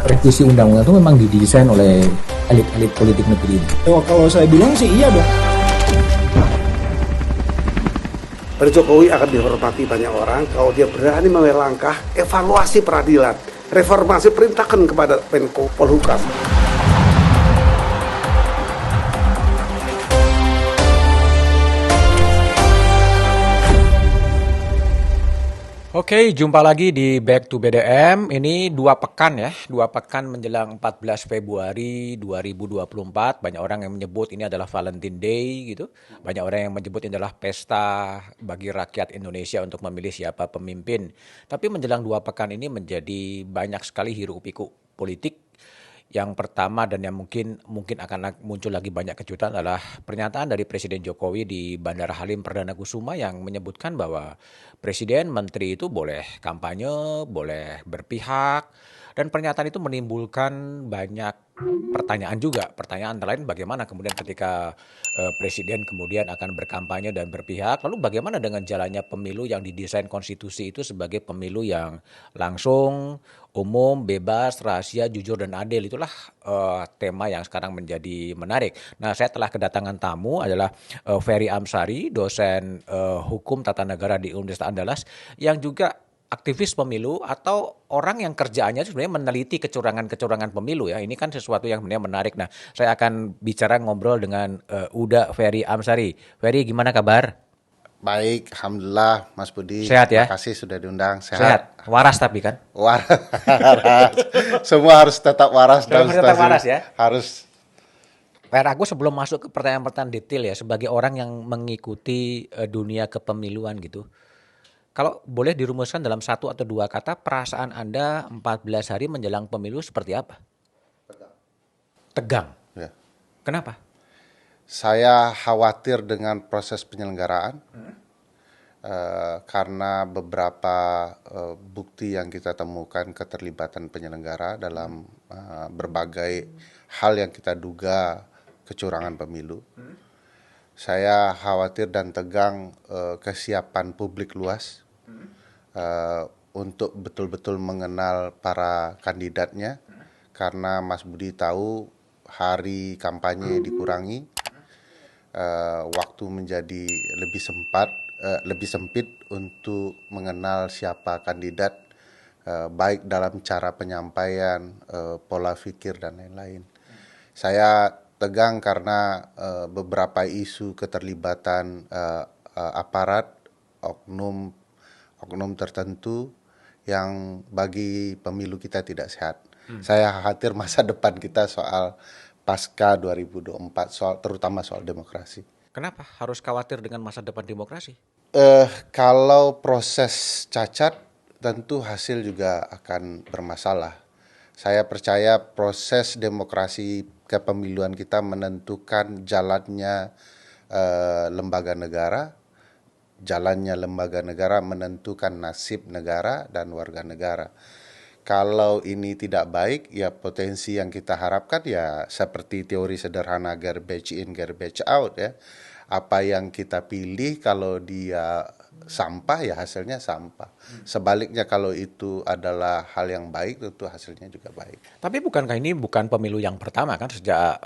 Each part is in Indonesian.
revisi undang-undang itu memang didesain oleh elit-elit politik negeri ini. Kalau saya bilang sih iya dong. Pak Jokowi akan dihormati banyak orang kalau dia berani mengambil langkah evaluasi peradilan, reformasi, perintahkan kepada Menko Polhukam. Oke, jumpa lagi di Back to BDM. Ini 2 pekan ya, 2 pekan menjelang 14 Februari 2024. Banyak orang yang menyebut ini adalah Valentine Day gitu. Banyak orang yang menyebut ini adalah pesta bagi rakyat Indonesia untuk memilih siapa pemimpin. Tapi menjelang 2 pekan ini menjadi banyak sekali hiruk-pikuk politik. Yang pertama dan yang mungkin akan muncul lagi banyak kejutan adalah pernyataan dari Presiden Jokowi di Bandara Halim Perdana Kusuma yang menyebutkan bahwa Presiden, Menteri itu boleh kampanye, boleh berpihak, dan pernyataan itu menimbulkan banyak pertanyaan juga. Pertanyaan antara lain bagaimana kemudian ketika Presiden kemudian akan berkampanye dan berpihak, lalu bagaimana dengan jalannya pemilu yang didesain konstitusi itu sebagai pemilu yang langsung, umum, bebas, rahasia, jujur, dan adil. Itulah tema yang sekarang menjadi menarik. Nah, saya telah kedatangan tamu adalah Ferry Amsari, dosen hukum tata negara di Universitas Andalas, yang juga aktivis pemilu atau orang yang kerjaannya sebenarnya meneliti kecurangan-kecurangan pemilu ya. Ini kan sesuatu yang sebenarnya menarik. Nah, saya akan bicara ngobrol dengan Uda Ferry Amsari. Ferry, gimana kabar? Baik, alhamdulillah Mas Budi. Sehat ya? Terima kasih sudah diundang. Sehat. Waras tapi kan? Waras. Semua harus tetap waras dan tetap waras ya? Harus. Fer, aku sebelum masuk ke pertanyaan-pertanyaan detail ya, sebagai orang yang mengikuti dunia kepemiluan gitu, kalau boleh dirumuskan dalam 1 atau 2 kata, perasaan Anda 14 hari menjelang pemilu seperti apa? Tegang. Ya. Kenapa? Saya khawatir dengan proses penyelenggaraan karena beberapa bukti yang kita temukan keterlibatan penyelenggara dalam berbagai hal yang kita duga kecurangan pemilu. Saya khawatir dan tegang kesiapan publik luas untuk betul-betul mengenal para kandidatnya, karena Mas Budi tahu hari kampanye dikurangi, waktu menjadi lebih sempit untuk mengenal siapa kandidat, baik dalam cara penyampaian, pola pikir dan lain-lain. Saya tegang karena beberapa isu keterlibatan aparat, oknum tertentu yang bagi pemilu kita tidak sehat. Saya khawatir masa depan kita soal pasca 2024, terutama soal demokrasi. Kenapa harus khawatir dengan masa depan demokrasi? Kalau proses cacat, tentu hasil juga akan bermasalah. Saya percaya proses demokrasi kepemiluan kita menentukan jalannya lembaga negara. Jalannya lembaga negara menentukan nasib negara dan warga negara. Kalau ini tidak baik, ya potensi yang kita harapkan ya seperti teori sederhana garbage in, garbage out ya. Apa yang kita pilih kalau dia sampah ya hasilnya sampah. Sebaliknya kalau itu adalah hal yang baik, tentu hasilnya juga baik. Tapi bukankah ini bukan pemilu yang pertama kan, sejak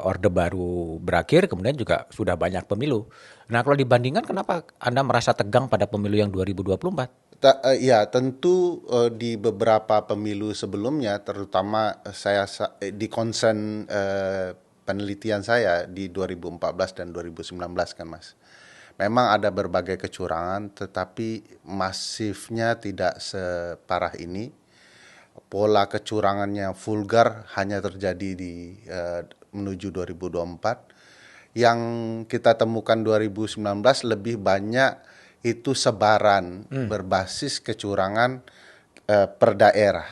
Orde Baru berakhir kemudian juga sudah banyak pemilu. Nah, kalau dibandingkan kenapa Anda merasa tegang pada pemilu yang 2024? Ya, tentu di beberapa pemilu sebelumnya, terutama saya di concern penelitian saya di 2014 dan 2019 kan Mas. Memang ada berbagai kecurangan, tetapi masifnya tidak separah ini. Pola kecurangannya vulgar hanya terjadi di menuju 2024. Yang kita temukan 2019 lebih banyak itu sebaran berbasis kecurangan per daerah.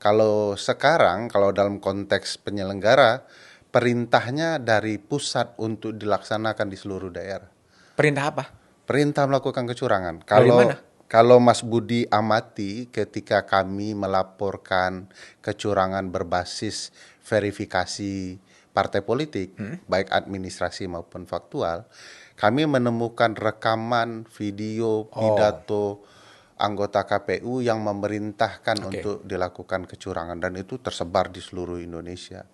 Kalau sekarang, kalau dalam konteks penyelenggara, perintahnya dari pusat untuk dilaksanakan di seluruh daerah. Perintah apa? Perintah melakukan kecurangan. Dari mana? Kalau Mas Budi amati ketika kami melaporkan kecurangan berbasis verifikasi partai politik, baik administrasi maupun faktual, kami menemukan rekaman, video, pidato, anggota KPU yang memerintahkan untuk dilakukan kecurangan, dan itu tersebar di seluruh Indonesia.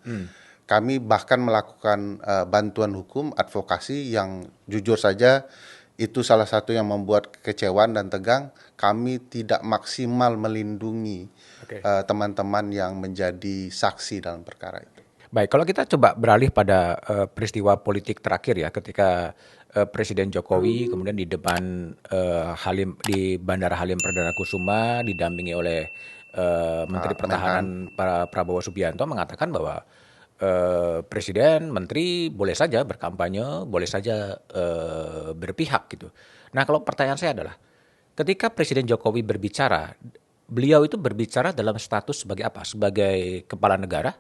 Kami bahkan melakukan bantuan hukum, advokasi yang jujur saja itu salah satu yang membuat kekecewaan dan tegang. Kami tidak maksimal melindungi teman-teman yang menjadi saksi dalam perkara itu. Baik, kalau kita coba beralih pada peristiwa politik terakhir ya, ketika Presiden Jokowi kemudian di depan di Bandara Halim Perdana Kusuma didampingi oleh Menteri Pertahanan Prabowo Subianto mengatakan bahwa Presiden, Menteri boleh saja berkampanye, boleh saja berpihak gitu. Nah, kalau pertanyaan saya adalah, ketika Presiden Jokowi berbicara, beliau itu berbicara dalam status sebagai apa? Sebagai kepala negara,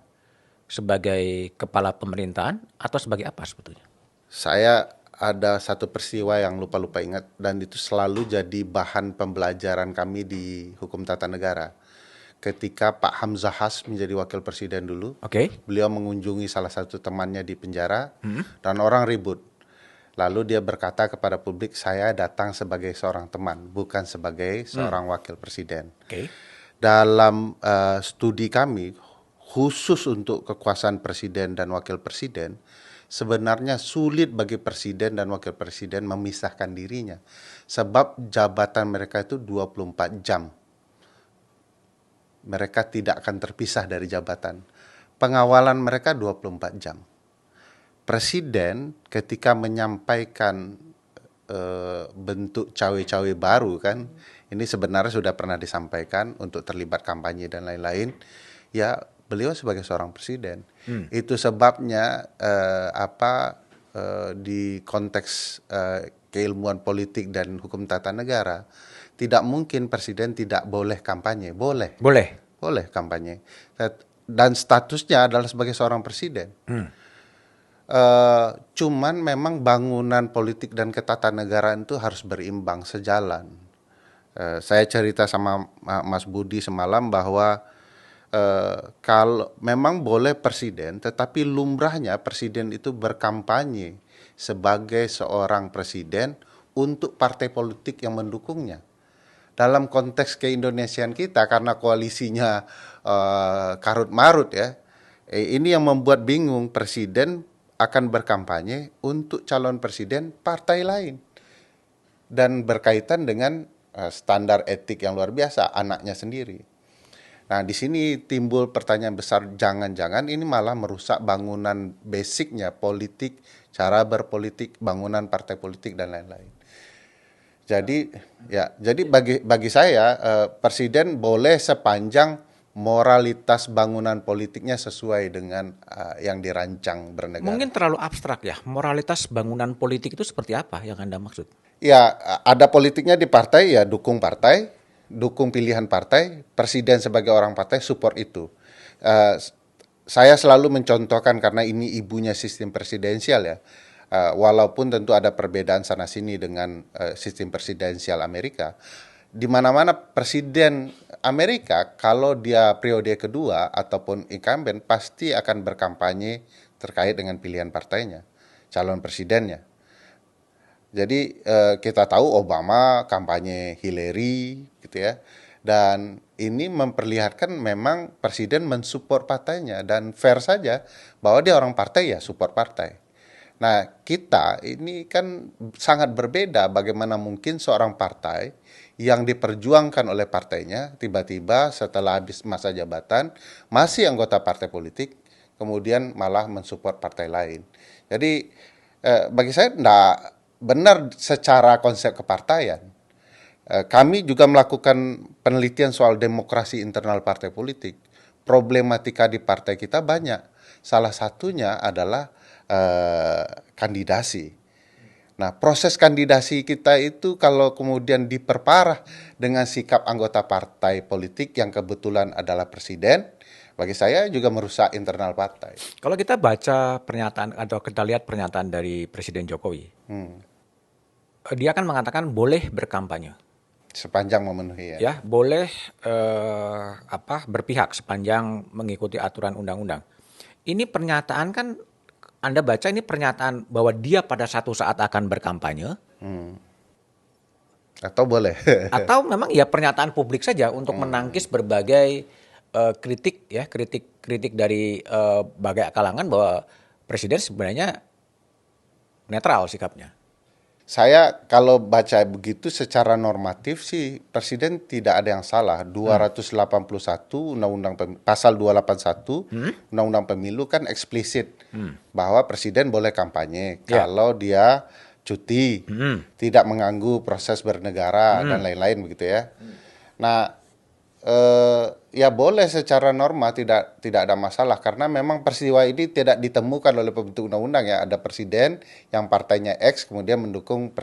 sebagai kepala pemerintahan, atau sebagai apa sebetulnya? Saya ada satu peristiwa yang lupa-lupa ingat, dan itu selalu jadi bahan pembelajaran kami di hukum tata negara. Ketika Pak Hamzah Has menjadi wakil presiden dulu, beliau mengunjungi salah satu temannya di penjara, dan orang ribut. Lalu dia berkata kepada publik, saya datang sebagai seorang teman, bukan sebagai seorang wakil presiden. Dalam studi kami, khusus untuk kekuasaan presiden dan wakil presiden, sebenarnya sulit bagi presiden dan wakil presiden memisahkan dirinya. Sebab jabatan mereka itu 24 jam. Mereka tidak akan terpisah dari jabatan. Pengawalan mereka 24 jam. Presiden ketika menyampaikan bentuk cawe-cawe baru kan, ini sebenarnya sudah pernah disampaikan untuk terlibat kampanye dan lain-lain, ya beliau sebagai seorang presiden. Itu sebabnya di konteks keilmuan politik dan hukum tata negara, tidak mungkin presiden tidak boleh kampanye. Boleh kampanye. Dan statusnya adalah sebagai seorang presiden. Cuman memang bangunan politik dan ketatanegaraan itu harus berimbang, sejalan. Saya cerita sama Mas Budi semalam bahwa kalau memang boleh presiden, tetapi lumrahnya presiden itu berkampanye sebagai seorang presiden untuk partai politik yang mendukungnya. Dalam konteks keindonesiaan kita, karena koalisinya karut-marut ya, ini yang membuat bingung. Presiden akan berkampanye untuk calon presiden partai lain, dan berkaitan dengan standar etik yang luar biasa anaknya sendiri. Nah, di sini timbul pertanyaan besar, jangan-jangan ini malah merusak bangunan basicnya politik, cara berpolitik, bangunan partai politik dan lain-lain. Jadi bagi saya presiden boleh sepanjang moralitas bangunan politiknya sesuai dengan yang dirancang bernegara. Mungkin terlalu abstrak ya, moralitas bangunan politik itu seperti apa yang Anda maksud? Ya, ada politiknya di partai, ya dukung partai, dukung pilihan partai, presiden sebagai orang partai support itu. Saya selalu mencontohkan karena ini ibunya sistem presidensial ya. Walaupun tentu ada perbedaan sana-sini dengan sistem presidensial Amerika. Di mana-mana presiden Amerika kalau dia periode kedua ataupun incumbent pasti akan berkampanye terkait dengan pilihan partainya, calon presidennya. Jadi kita tahu Obama kampanye Hillary gitu ya. Dan ini memperlihatkan memang presiden mensupport partainya, dan fair saja bahwa dia orang partai ya support partai. Nah, kita ini kan sangat berbeda. Bagaimana mungkin seorang partai yang diperjuangkan oleh partainya tiba-tiba setelah habis masa jabatan masih anggota partai politik, kemudian malah mensupport partai lain. Jadi bagi saya tidak benar secara konsep kepartaian. Kami juga melakukan penelitian soal demokrasi internal partai politik. Problematika di partai kita banyak. Salah satunya adalah kandidasi. Nah, proses kandidasi kita itu kalau kemudian diperparah dengan sikap anggota partai politik yang kebetulan adalah presiden, bagi saya juga merusak internal partai. Kalau kita baca pernyataan atau kita lihat pernyataan dari Presiden Jokowi, dia kan mengatakan boleh berkampanye. Sepanjang memenuhi Ya, boleh berpihak sepanjang mengikuti aturan undang-undang. Ini pernyataan kan Anda baca ini pernyataan bahwa dia pada satu saat akan berkampanye. Atau boleh. Atau memang ya pernyataan publik saja untuk menangkis berbagai kritik dari berbagai kalangan bahwa presiden sebenarnya netral sikapnya. Saya kalau baca begitu secara normatif sih Presiden tidak ada yang salah. 281 pasal 281 Undang-Undang Pemilu kan eksplisit bahwa Presiden boleh kampanye kalau dia cuti, tidak mengganggu proses bernegara dan lain-lain begitu ya. Nah, ya boleh secara norma tidak ada masalah karena memang peristiwa ini tidak ditemukan oleh pembentuk undang-undang ya. Ada presiden yang partainya X kemudian mendukung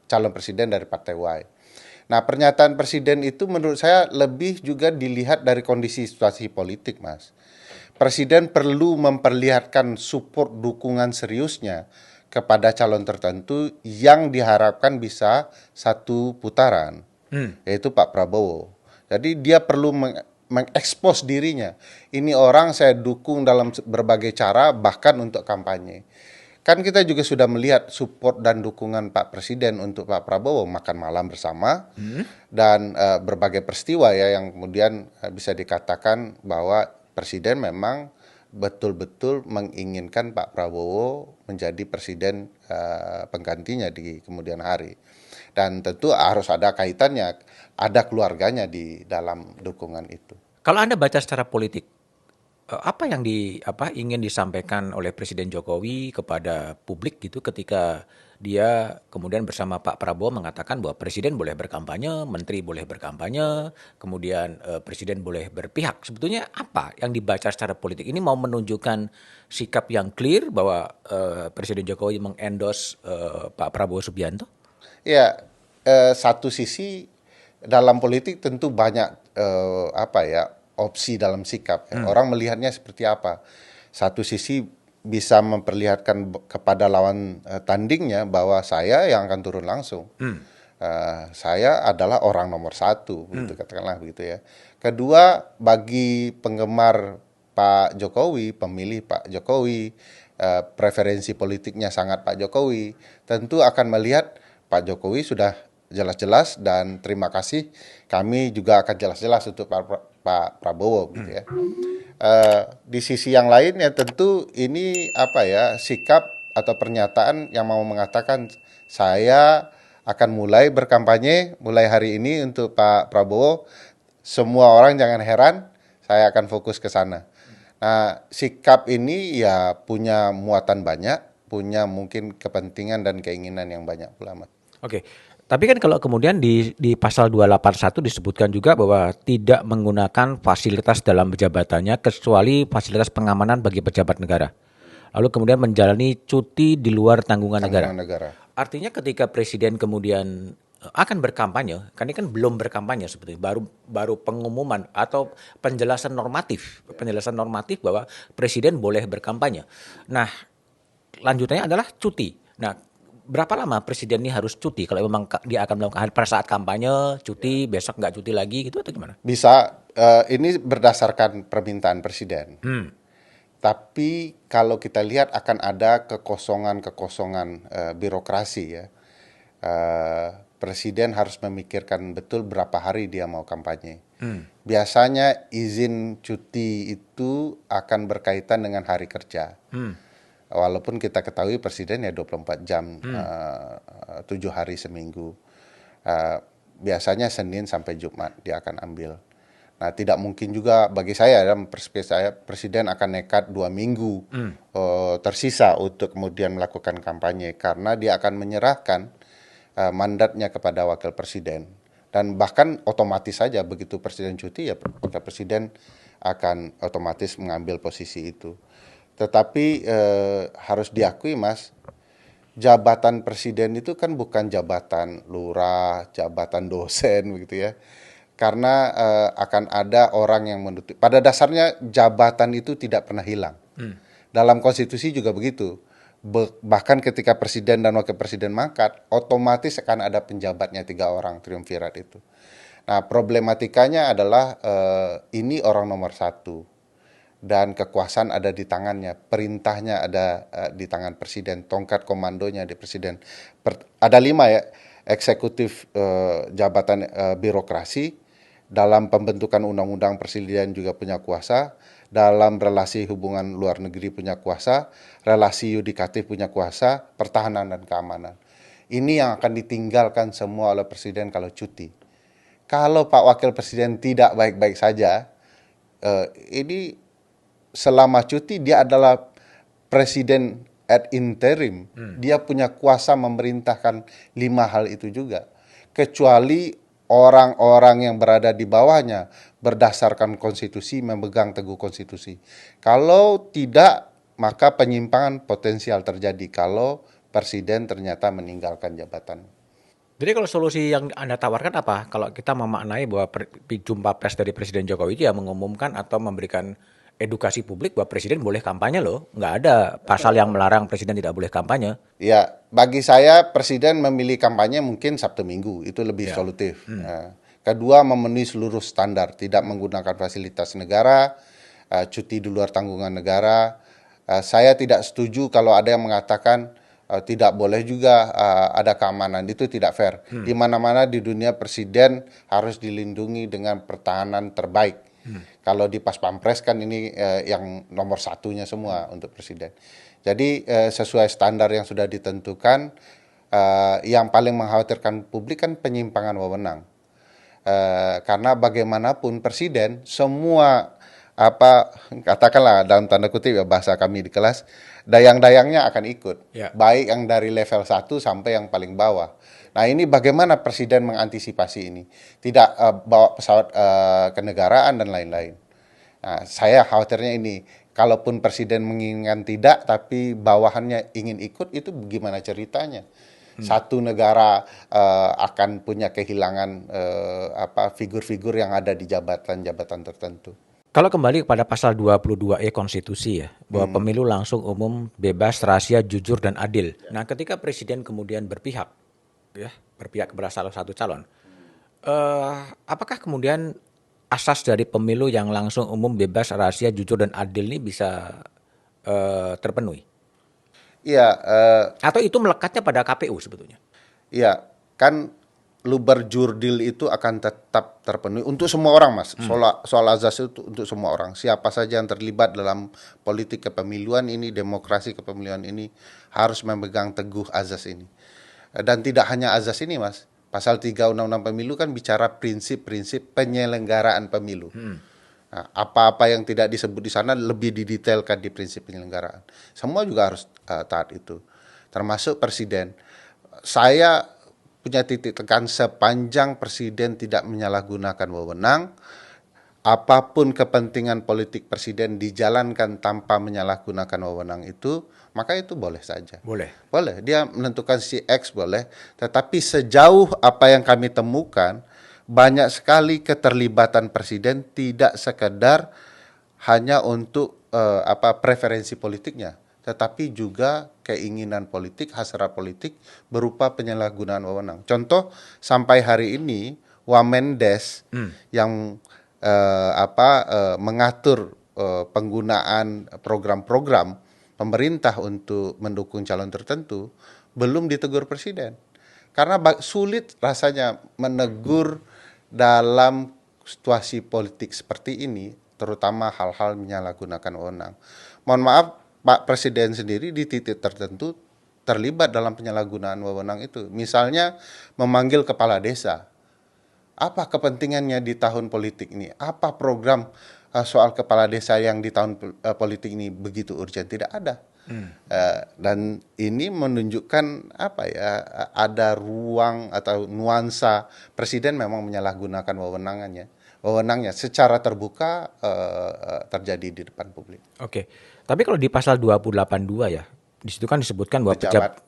calon presiden dari partai Y. Nah, pernyataan presiden itu menurut saya lebih juga dilihat dari kondisi situasi politik, Mas. Presiden perlu memperlihatkan support dukungan seriusnya kepada calon tertentu yang diharapkan bisa satu putaran, yaitu Pak Prabowo. Jadi dia perlu mengekspos dirinya. Ini orang saya dukung dalam berbagai cara, bahkan untuk kampanye. Kan kita juga sudah melihat support dan dukungan Pak Presiden untuk Pak Prabowo makan malam bersama dan berbagai peristiwa ya yang kemudian bisa dikatakan bahwa Presiden memang betul-betul menginginkan Pak Prabowo menjadi presiden penggantinya di kemudian hari. Dan tentu harus ada kaitannya, ada keluarganya di dalam dukungan itu. Kalau Anda baca secara politik, apa yang ingin disampaikan oleh Presiden Jokowi kepada publik gitu ketika dia kemudian bersama Pak Prabowo mengatakan bahwa Presiden boleh berkampanye, Menteri boleh berkampanye, kemudian Presiden boleh berpihak. Sebetulnya apa yang dibaca secara politik? Ini mau menunjukkan sikap yang clear bahwa Presiden Jokowi mengendorse Pak Prabowo Subianto? Ya, satu sisi dalam politik tentu banyak opsi dalam sikap. Ya. Orang melihatnya seperti apa. Satu sisi bisa memperlihatkan kepada lawan tandingnya bahwa saya yang akan turun langsung. Saya adalah orang nomor satu, gitu, katakanlah begitu ya. Kedua, bagi penggemar Pak Jokowi, pemilih Pak Jokowi, preferensi politiknya sangat Pak Jokowi, tentu akan melihat Pak Jokowi sudah jelas-jelas dan terima kasih kami juga akan jelas-jelas untuk Pak Prabowo gitu ya. Di sisi yang lain ya tentu ini sikap atau pernyataan yang mau mengatakan saya akan mulai berkampanye mulai hari ini untuk Pak Prabowo. Semua orang jangan heran, saya akan fokus ke sana. Nah, sikap ini ya punya muatan banyak, punya mungkin kepentingan dan keinginan yang banyak pula. Oke. Tapi kan kalau kemudian di pasal 281 disebutkan juga bahwa tidak menggunakan fasilitas dalam jabatannya kecuali fasilitas pengamanan bagi pejabat negara. Lalu kemudian menjalani cuti di luar tanggungan negara. Artinya ketika presiden kemudian akan berkampanye, kan ini kan belum berkampanye sebetulnya, baru pengumuman atau penjelasan normatif bahwa presiden boleh berkampanye. Nah, lanjutannya adalah cuti. Nah, berapa lama presiden ini harus cuti kalau memang dia akan melakukan pada saat kampanye cuti, besok nggak cuti lagi gitu atau gimana? Bisa, ini berdasarkan permintaan presiden. Tapi kalau kita lihat akan ada kekosongan birokrasi ya. Presiden harus memikirkan betul berapa hari dia mau kampanye. Biasanya izin cuti itu akan berkaitan dengan hari kerja. Walaupun kita ketahui presiden ya 24 jam, 7 hari seminggu. Biasanya Senin sampai Jumat dia akan ambil. Nah, tidak mungkin juga bagi saya, dalam perspektif saya, presiden akan nekat 2 minggu tersisa untuk kemudian melakukan kampanye. Karena dia akan menyerahkan mandatnya kepada wakil presiden. Dan bahkan otomatis saja begitu presiden cuti, ya wakil presiden akan otomatis mengambil posisi itu. Tetapi harus diakui Mas, jabatan presiden itu kan bukan jabatan lurah, jabatan dosen begitu ya. Karena akan ada orang yang menutup. Pada dasarnya jabatan itu tidak pernah hilang. Dalam konstitusi juga begitu. Bahkan ketika presiden dan wakil presiden mangkat, otomatis akan ada penjabatnya 3 orang triumvirat itu. Nah, problematikanya adalah ini orang nomor 1. Dan kekuasaan ada di tangannya, perintahnya ada di tangan presiden, tongkat komandonya di presiden. Ada 5 ya, eksekutif jabatan birokrasi, dalam pembentukan undang-undang presiden juga punya kuasa, dalam relasi hubungan luar negeri punya kuasa, relasi yudikatif punya kuasa, pertahanan dan keamanan. Ini yang akan ditinggalkan semua oleh presiden kalau cuti. Kalau Pak Wakil Presiden tidak baik-baik saja, ini selama cuti dia adalah presiden ad interim. Dia punya kuasa memerintahkan 5 hal itu juga. Kecuali orang-orang yang berada di bawahnya berdasarkan konstitusi, memegang teguh konstitusi. Kalau tidak, maka penyimpangan potensial terjadi kalau presiden ternyata meninggalkan jabatan. Jadi kalau solusi yang Anda tawarkan apa? Kalau kita memaknai bahwa jumpa pers dari Presiden Jokowi itu ya mengumumkan atau memberikan edukasi publik bahwa presiden boleh kampanye loh. Nggak ada pasal yang melarang presiden tidak boleh kampanye. Ya, bagi saya presiden memilih kampanye mungkin Sabtu Minggu, itu lebih solutif. Kedua, memenuhi seluruh standar, tidak menggunakan fasilitas negara, cuti di luar tanggungan negara. Saya tidak setuju kalau ada yang mengatakan tidak boleh juga ada keamanan, itu tidak fair. Di mana-mana di dunia presiden harus dilindungi dengan pertahanan terbaik. Kalau di Pas Pampres kan ini yang nomor satunya semua untuk presiden. Jadi sesuai standar yang sudah ditentukan, yang paling mengkhawatirkan publik kan penyimpangan wewenang. Karena bagaimanapun presiden semua katakanlah dalam tanda kutip ya bahasa kami di kelas, dayang-dayangnya akan ikut. Baik yang dari level 1 sampai yang paling bawah. Nah, ini bagaimana presiden mengantisipasi ini? Tidak bawa pesawat kenegaraan dan lain-lain. Nah, saya khawatirnya ini, kalaupun presiden menginginkan tidak, tapi bawahannya ingin ikut, itu gimana ceritanya? Satu negara akan punya kehilangan figur-figur yang ada di jabatan-jabatan tertentu. Kalau kembali kepada pasal 22E konstitusi ya, bahwa pemilu langsung, umum, bebas, rahasia, jujur, dan adil. Nah, ketika presiden kemudian berpihak kepada salah satu calon, apakah kemudian asas dari pemilu yang langsung, umum, bebas, rahasia, jujur, dan adil ini bisa terpenuhi? Iya. Atau itu melekatnya pada KPU sebetulnya? Iya, kan luber jurdil itu akan tetap terpenuhi untuk semua orang, Mas. Soal azas itu untuk semua orang. Siapa saja yang terlibat dalam politik kepemiluan ini, demokrasi kepemiluan ini harus memegang teguh azas ini. Dan tidak hanya azas ini, Mas. Pasal 3 Undang-Undang Pemilu kan bicara prinsip-prinsip penyelenggaraan pemilu. Nah, apa-apa yang tidak disebut di sana lebih didetailkan di prinsip penyelenggaraan. Semua juga harus taat itu. Termasuk presiden. Saya punya titik tekan sepanjang presiden tidak menyalahgunakan wewenang, apapun kepentingan politik presiden dijalankan tanpa menyalahgunakan wewenang itu, maka itu boleh saja. Boleh, dia menentukan si X boleh, tetapi sejauh apa yang kami temukan, banyak sekali keterlibatan presiden tidak sekedar hanya untuk preferensi politiknya, tetapi juga keinginan politik, hasrat politik berupa penyalahgunaan wewenang. Contoh, sampai hari ini Wamendes yang mengatur penggunaan program-program pemerintah untuk mendukung calon tertentu belum ditegur presiden. Karena sulit rasanya menegur dalam situasi politik seperti ini, terutama hal-hal menyalahgunakan wewenang. Mohon maaf, Pak Presiden sendiri di titik tertentu terlibat dalam penyalahgunaan wewenang itu. Misalnya memanggil kepala desa. Apa kepentingannya di tahun politik ini? Apa program soal kepala desa yang di tahun politik ini begitu urgent? Tidak ada. Dan ini menunjukkan ada ruang atau nuansa presiden memang menyalahgunakan wewenangnya secara terbuka terjadi di depan publik. Oke. Tapi kalau di pasal 282 ya, di situ kan disebutkan bahwa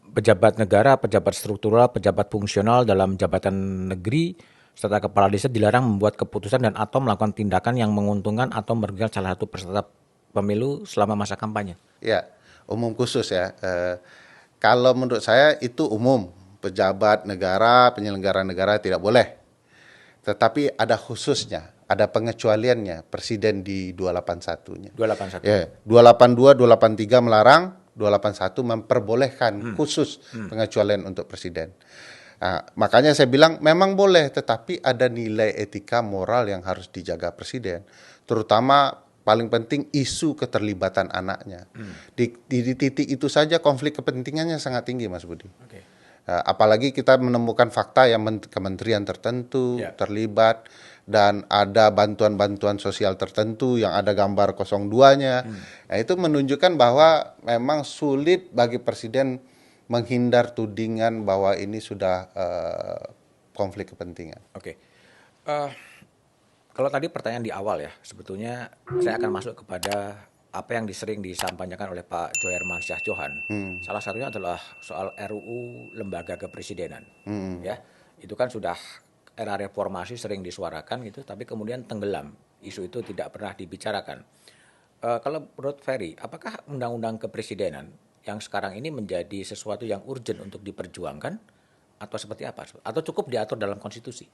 pejabat negara, pejabat struktural, pejabat fungsional dalam jabatan negeri serta kepala desa dilarang membuat keputusan dan atau melakukan tindakan yang menguntungkan atau merugikan salah satu peserta pemilu selama masa kampanye. Ya, umum khusus ya. Kalau menurut saya itu umum, pejabat negara, penyelenggara negara tidak boleh. Tetapi ada khususnya, ada pengecualiannya, presiden di 281-nya. 281. Ya, 282, 283 melarang, 281 memperbolehkan khusus pengecualian untuk presiden. Nah, makanya saya bilang memang boleh, tetapi ada nilai etika moral yang harus dijaga presiden, terutama paling penting isu keterlibatan anaknya. Di titik itu saja konflik kepentingannya sangat tinggi, Mas Budi. Oke. Apalagi kita menemukan fakta yang kementerian tertentu terlibat dan ada bantuan-bantuan sosial tertentu yang ada gambar 02-nya. Nah, itu menunjukkan bahwa memang sulit bagi presiden menghindar tudingan bahwa ini sudah konflik kepentingan. Oke. Kalau tadi pertanyaan di awal ya, sebetulnya saya akan masuk kepada apa yang sering disampaikan oleh Pak Joherman Syah Johan. Salah satunya adalah soal RUU Lembaga Kepresidenan. Ya, itu kan sudah era reformasi sering disuarakan gitu, tapi kemudian tenggelam. Isu itu tidak pernah dibicarakan. Kalau menurut Ferry, apakah Undang-Undang Kepresidenan yang sekarang ini menjadi sesuatu yang urgent untuk diperjuangkan atau seperti apa? Atau cukup diatur dalam konstitusi?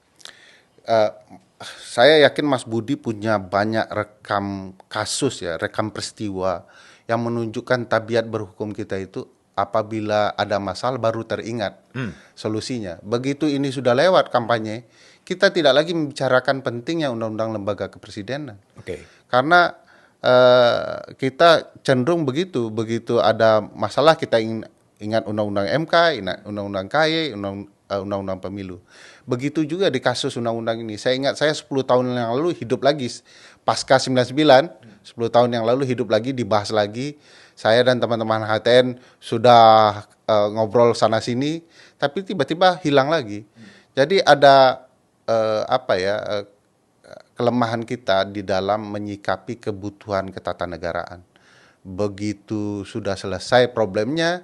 Saya yakin Mas Budi punya banyak rekam kasus ya, rekam peristiwa yang menunjukkan tabiat berhukum kita itu apabila ada masalah baru teringat solusinya. Begitu ini sudah lewat kampanye, kita tidak lagi membicarakan pentingnya Undang-Undang Lembaga Kepresidenan. Oke. Karena kita cenderung begitu ada masalah kita ingat Undang-Undang MK, ingat Undang-Undang KY, Undang-Undang Pemilu. Begitu juga di kasus undang-undang ini. Saya ingat saya 10 tahun yang lalu hidup lagi pasca 99, 10 tahun yang lalu hidup lagi, dibahas lagi. Saya dan teman-teman HTN sudah ngobrol sana sini, tapi tiba-tiba hilang lagi. Jadi ada kelemahan kita di dalam menyikapi kebutuhan ketatanegaraan. Begitu sudah selesai problemnya,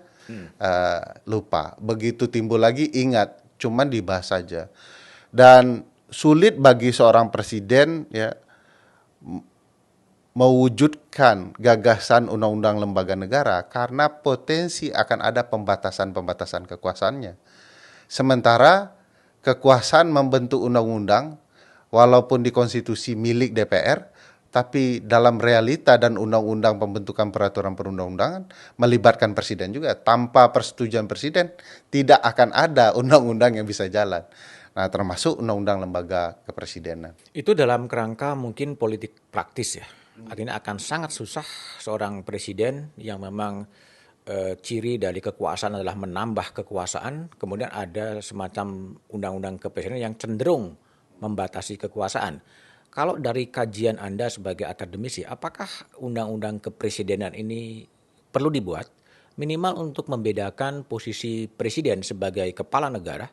lupa. Begitu timbul lagi, ingat, cuman dibahas saja. Dan sulit bagi seorang presiden ya mewujudkan gagasan undang-undang lembaga negara karena potensi akan ada pembatasan-pembatasan kekuasaannya. Sementara kekuasaan membentuk undang-undang walaupun di konstitusi milik DPR, tapi dalam realita dan undang-undang pembentukan peraturan perundang-undangan melibatkan presiden juga. Tanpa persetujuan presiden tidak akan ada undang-undang yang bisa jalan. Nah, termasuk undang-undang lembaga kepresidenan. Itu dalam kerangka mungkin politik praktis ya. Artinya akan sangat susah seorang presiden yang memang ciri dari kekuasaan adalah menambah kekuasaan, kemudian ada semacam undang-undang kepresidenan yang cenderung membatasi kekuasaan. Kalau dari kajian Anda sebagai akademisi, apakah undang-undang kepresidenan ini perlu dibuat minimal untuk membedakan posisi presiden sebagai kepala negara,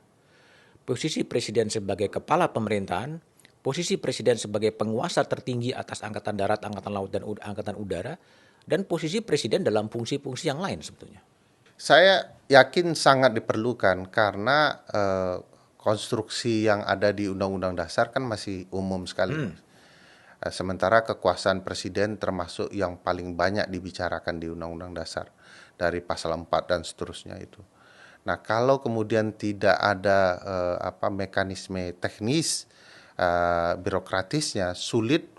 posisi presiden sebagai kepala pemerintahan, posisi presiden sebagai penguasa tertinggi atas angkatan darat, angkatan laut, dan angkatan udara, dan posisi presiden dalam fungsi-fungsi yang lain sebetulnya? Saya yakin sangat diperlukan karena konstruksi yang ada di Undang-Undang Dasar kan masih umum sekali. Sementara kekuasaan presiden termasuk yang paling banyak dibicarakan di Undang-Undang Dasar dari pasal 4 dan seterusnya itu. Nah, kalau kemudian tidak ada mekanisme teknis birokratisnya, sulit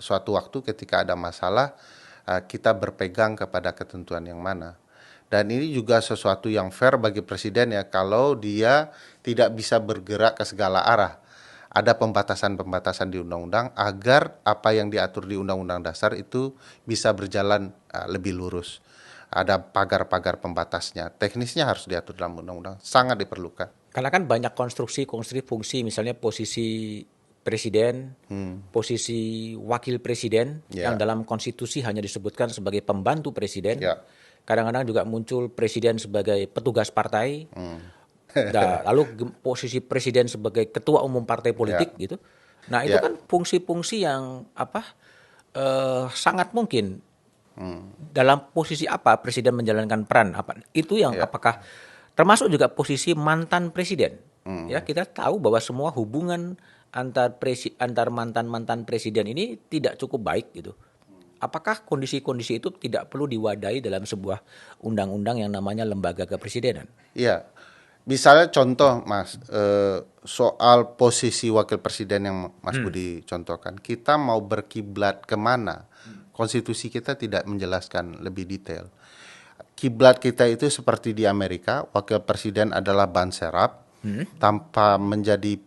suatu waktu ketika ada masalah kita berpegang kepada ketentuan yang mana. Dan ini juga sesuatu yang fair bagi presiden ya, kalau dia tidak bisa bergerak ke segala arah. Ada pembatasan-pembatasan di undang-undang agar apa yang diatur di undang-undang dasar itu bisa berjalan lebih lurus. Ada pagar-pagar pembatasnya. Teknisnya harus diatur dalam undang-undang, sangat diperlukan. Karena kan banyak konstruksi fungsi, misalnya posisi presiden, posisi wakil presiden, yang dalam konstitusi hanya disebutkan sebagai pembantu presiden. Kadang-kadang juga muncul presiden sebagai petugas partai, lalu posisi presiden sebagai ketua umum partai politik gitu. Nah itu kan fungsi-fungsi yang sangat mungkin dalam posisi apa presiden menjalankan peran apa. Itu yang apakah termasuk juga posisi mantan presiden. Ya, kita tahu bahwa semua hubungan antar mantan presiden ini tidak cukup baik gitu. Apakah kondisi-kondisi itu tidak perlu diwadahi dalam sebuah undang-undang yang namanya lembaga kepresidenan? Iya, misalnya contoh Mas, soal posisi wakil presiden yang Mas Budi contohkan, kita mau berkiblat kemana? Konstitusi kita tidak menjelaskan lebih detail. Kiblat kita itu seperti di Amerika, wakil presiden adalah ban serap, tanpa menjadi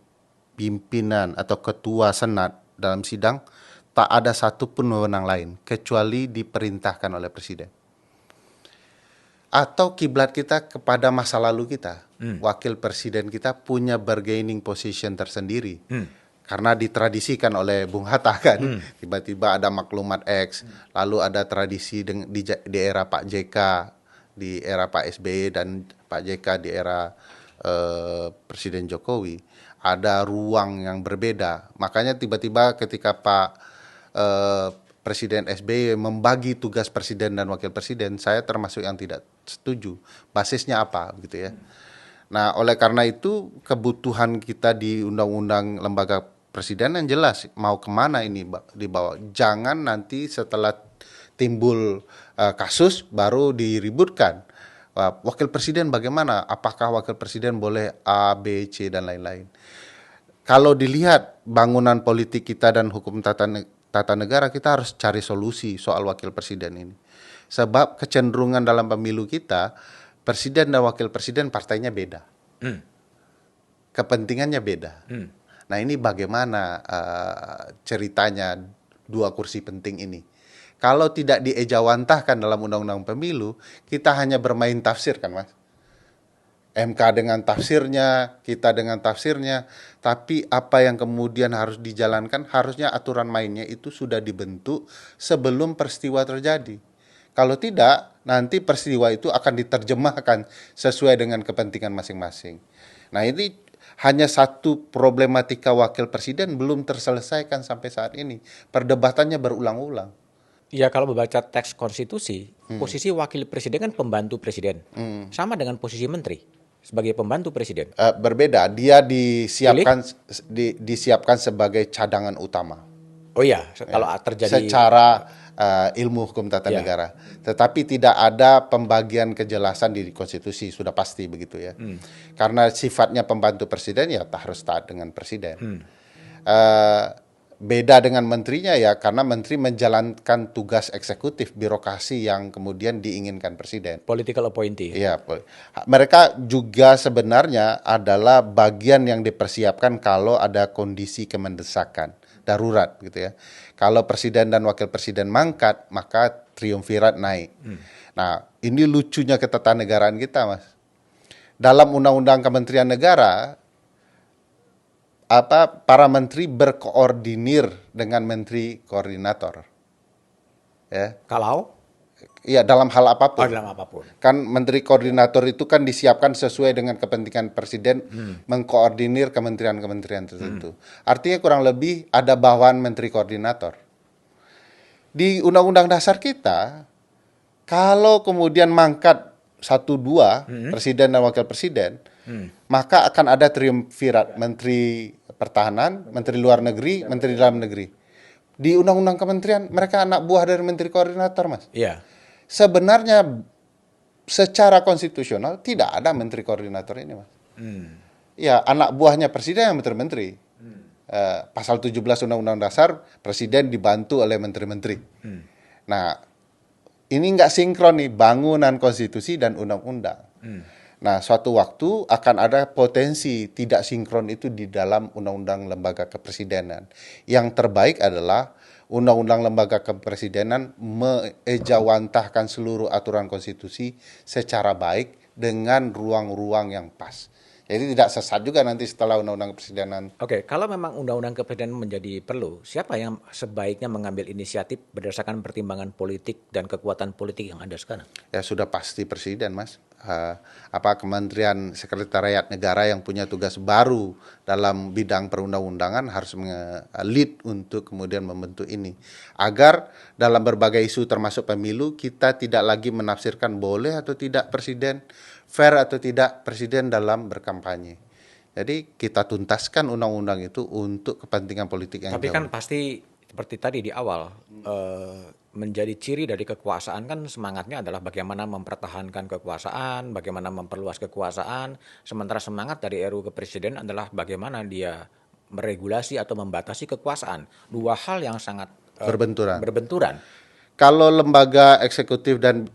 pimpinan atau ketua senat dalam sidang, tak ada satupun wewenang lain kecuali diperintahkan oleh presiden. Atau kiblat kita kepada masa lalu kita. Wakil presiden kita punya bargaining position tersendiri. Karena ditradisikan oleh Bung Hatta kan, tiba-tiba ada maklumat X, lalu ada tradisi di era Pak JK, di era Pak SBY dan Pak JK di era Presiden Jokowi, ada ruang yang berbeda. Makanya tiba-tiba ketika Pak Presiden SBY membagi tugas presiden dan wakil presiden, saya termasuk yang tidak setuju. Basisnya apa, gitu ya. Nah, oleh karena itu kebutuhan kita di Undang-Undang Lembaga Presiden yang jelas mau kemana ini dibawa. Jangan nanti setelah timbul kasus baru diributkan. Wakil presiden bagaimana? Apakah wakil presiden boleh A, B, C dan lain-lain? Kalau dilihat bangunan politik kita dan hukum tata negara, kita harus cari solusi soal wakil presiden ini. Sebab kecenderungan dalam pemilu kita, presiden dan wakil presiden partainya beda. Kepentingannya beda. Nah, ini bagaimana ceritanya dua kursi penting ini? Kalau tidak diejawantahkan dalam undang-undang pemilu, kita hanya bermain tafsir kan, Mas? MK dengan tafsirnya, kita dengan tafsirnya, tapi apa yang kemudian harus dijalankan, harusnya aturan mainnya itu sudah dibentuk sebelum peristiwa terjadi. Kalau tidak, nanti peristiwa itu akan diterjemahkan sesuai dengan kepentingan masing-masing. Nah, ini hanya satu problematika wakil presiden belum terselesaikan sampai saat ini. Perdebatannya berulang-ulang. Ya, kalau membaca teks konstitusi, posisi wakil presiden kan pembantu presiden. Sama dengan posisi menteri sebagai pembantu presiden. Berbeda, dia disiapkan sebagai cadangan utama. Oh iya, kalau terjadi secara ilmu hukum tata negara. Tetapi tidak ada pembagian kejelasan di konstitusi, sudah pasti begitu ya. Karena sifatnya pembantu presiden ya harus taat dengan presiden. Beda dengan menterinya ya, karena menteri menjalankan tugas eksekutif birokrasi yang kemudian diinginkan presiden. Political appointee. Iya, mereka juga sebenarnya adalah bagian yang dipersiapkan kalau ada kondisi kemendesakan darurat gitu ya. Kalau presiden dan wakil presiden mangkat, maka triumvirat naik. Nah, ini lucunya ketatanegaraan kita, Mas. Dalam Undang-Undang Kementerian Negara, para menteri berkoordinir dengan menteri koordinator. Ya. Kalau? Iya, dalam hal apapun. Dalam apapun. Kan menteri koordinator itu kan disiapkan sesuai dengan kepentingan presiden mengkoordinir kementerian-kementerian tertentu. Artinya kurang lebih ada bawahan menteri koordinator. Di Undang-Undang Dasar kita, kalau kemudian mangkat 1-2 presiden dan wakil presiden, maka akan ada triumvirat, menteri pertahanan, menteri luar negeri, menteri dalam negeri. Di Undang-Undang Kementerian, mereka anak buah dari menteri koordinator, Mas. Iya. Sebenarnya secara konstitusional tidak ada menteri koordinator ini, Mas. Ya, anak buahnya presiden yang menteri-menteri. Pasal 17 Undang-Undang Dasar, presiden dibantu oleh menteri-menteri. Nah, ini nggak sinkron nih, bangunan konstitusi dan undang-undang. Nah, suatu waktu akan ada potensi tidak sinkron itu di dalam Undang-Undang Lembaga Kepresidenan. Yang terbaik adalah Undang-Undang Lembaga Kepresidenan mengejawantahkan seluruh aturan konstitusi secara baik dengan ruang-ruang yang pas. Jadi tidak sesat juga nanti setelah Undang-Undang Kepresidenan. Oke, kalau memang Undang-Undang Kepresidenan menjadi perlu, siapa yang sebaiknya mengambil inisiatif berdasarkan pertimbangan politik dan kekuatan politik yang ada sekarang? Ya sudah pasti presiden, Mas. Kementerian Sekretariat Negara yang punya tugas baru dalam bidang perundang-undangan harus lead untuk kemudian membentuk ini. Agar dalam berbagai isu termasuk pemilu, kita tidak lagi menafsirkan boleh atau tidak presiden, fair atau tidak presiden dalam berkampanye. Jadi kita tuntaskan undang-undang itu untuk kepentingan politik yang Tapi jauh. kan pasti seperti tadi di awal, menjadi ciri dari kekuasaan kan semangatnya adalah bagaimana mempertahankan kekuasaan, bagaimana memperluas kekuasaan, sementara semangat dari RUU Kepresiden adalah bagaimana dia meregulasi atau membatasi kekuasaan. Dua hal yang sangat Berbenturan. Kalau lembaga eksekutif dan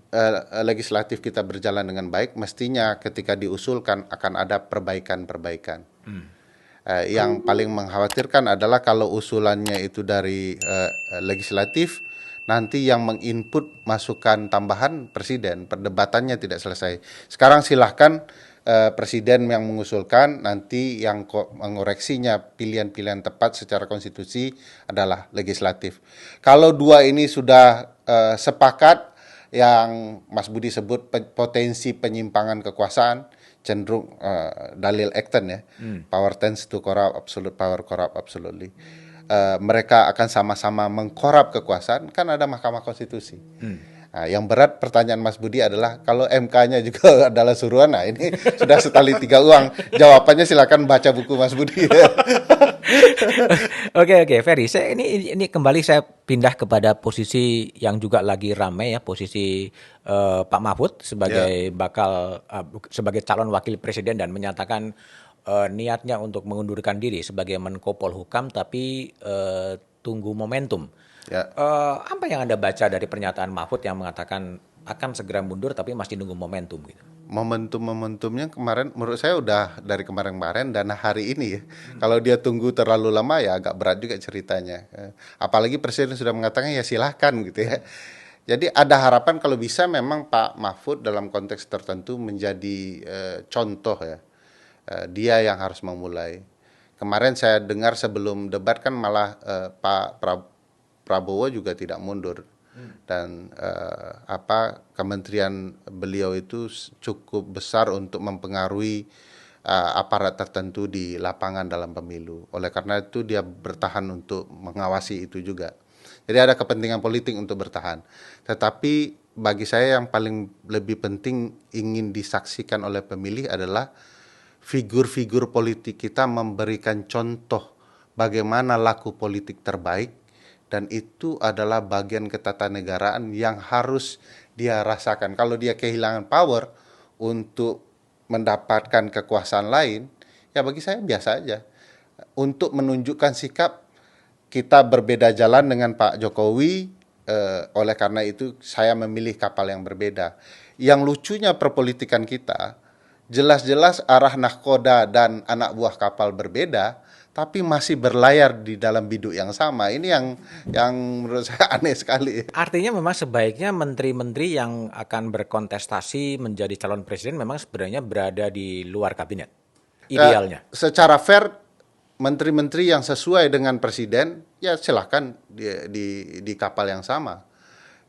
legislatif kita berjalan dengan baik, mestinya ketika diusulkan akan ada perbaikan-perbaikan. Yang paling mengkhawatirkan adalah kalau usulannya itu dari legislatif, nanti yang menginput masukan tambahan presiden, perdebatannya tidak selesai. Sekarang silahkan presiden yang mengusulkan, nanti yang mengoreksinya pilihan-pilihan tepat secara konstitusi adalah legislatif. Kalau dua ini sudah sepakat, yang Mas Budi sebut potensi penyimpangan kekuasaan, cenderung dalil Acton ya, power tends to corrupt, absolute power corrupt absolutely. Mereka akan sama-sama mengkorap kekuasaan, kan ada Mahkamah Konstitusi. Nah, yang berat pertanyaan Mas Budi adalah kalau MK-nya juga adalah suruhan, nah ini sudah setali tiga uang. Jawabannya silakan baca buku Mas Budi. Oke, Ferry. Ini kembali saya pindah kepada posisi yang juga lagi ramai ya, posisi Pak Mahfud sebagai sebagai calon wakil presiden dan menyatakan niatnya untuk mengundurkan diri sebagai Menko Polhukam, tapi tunggu momentum. Apa yang Anda baca dari pernyataan Mahfud yang mengatakan akan segera mundur tapi masih nunggu momentum gitu? Momentumnya kemarin menurut saya udah dari kemarin-kemarin dan hari ini ya. Kalau dia tunggu terlalu lama ya agak berat juga ceritanya. Apalagi presiden sudah mengatakan ya silahkan gitu ya. Jadi ada harapan kalau bisa memang Pak Mahfud dalam konteks tertentu menjadi contoh ya. Dia yang harus memulai. Kemarin saya dengar sebelum debat kan malah Pak Prabowo juga tidak mundur. Dan kementerian beliau itu cukup besar untuk mempengaruhi aparat tertentu di lapangan dalam pemilu. Oleh karena itu dia bertahan untuk mengawasi itu juga. Jadi ada kepentingan politik untuk bertahan. Tetapi bagi saya yang paling lebih penting ingin disaksikan oleh pemilih adalah figur-figur politik kita memberikan contoh bagaimana laku politik terbaik. Dan itu adalah bagian ketatanegaraan yang harus dia rasakan. Kalau dia kehilangan power untuk mendapatkan kekuasaan lain, ya bagi saya biasa aja. Untuk menunjukkan sikap kita berbeda jalan dengan Pak Jokowi, oleh karena itu saya memilih kapal yang berbeda. Yang lucunya perpolitikan kita, jelas-jelas arah nahkoda dan anak buah kapal berbeda, tapi masih berlayar di dalam biduk yang sama. Ini yang menurut saya aneh sekali. Artinya memang sebaiknya menteri-menteri yang akan berkontestasi menjadi calon presiden memang sebenarnya berada di luar kabinet. Idealnya. Secara fair, menteri-menteri yang sesuai dengan presiden, ya silahkan di kapal yang sama.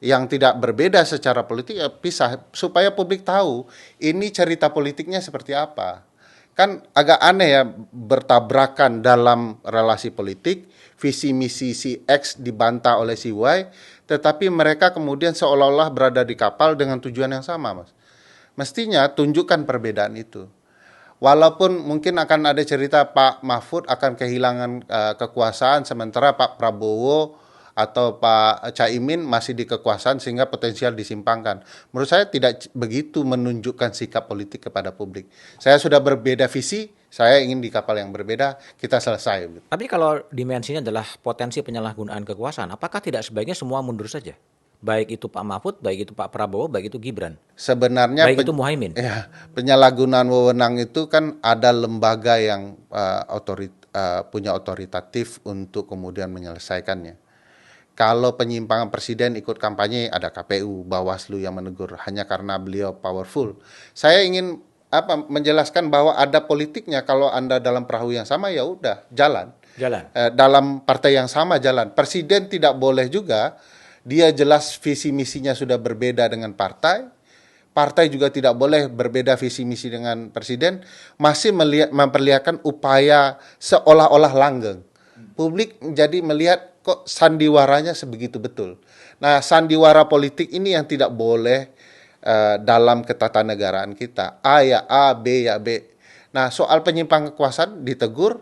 Yang tidak berbeda secara politik, ya pisah. Supaya publik tahu ini cerita politiknya seperti apa. Kan agak aneh ya bertabrakan dalam relasi politik, visi misi si X dibantah oleh si Y, tetapi mereka kemudian seolah-olah berada di kapal dengan tujuan yang sama, Mas. Mestinya tunjukkan perbedaan itu. Walaupun mungkin akan ada cerita Pak Mahfud akan kehilangan kekuasaan sementara Pak Prabowo atau Pak Caimin masih di kekuasaan sehingga potensial disimpangkan. Menurut saya tidak begitu menunjukkan sikap politik kepada publik. Saya sudah berbeda visi, saya ingin di kapal yang berbeda, kita selesai. Tapi kalau dimensinya adalah potensi penyalahgunaan kekuasaan, apakah tidak sebaiknya semua mundur saja? Baik itu Pak Mahfud, baik itu Pak Prabowo, baik itu Gibran. Sebenarnya baik itu Muhaimin. Ya, penyalahgunaan wewenang itu kan ada lembaga yang punya otoritatif untuk kemudian menyelesaikannya. Kalau penyimpangan presiden ikut kampanye, ada KPU, Bawaslu yang menegur hanya karena beliau powerful. Saya ingin menjelaskan bahwa ada politiknya. Kalau Anda dalam perahu yang sama, ya udah jalan. Dalam partai yang sama jalan. Presiden tidak boleh juga. Dia jelas visi misinya sudah berbeda dengan partai. Partai juga tidak boleh berbeda visi misi dengan presiden. Masih memperlihatkan upaya seolah-olah langgeng. Publik jadi melihat kok sandiwaranya sebegitu betul. Nah, sandiwara politik ini yang tidak boleh dalam ketatanegaraan kita. A ya A, B ya B. Nah, soal penyimpangan kekuasaan ditegur,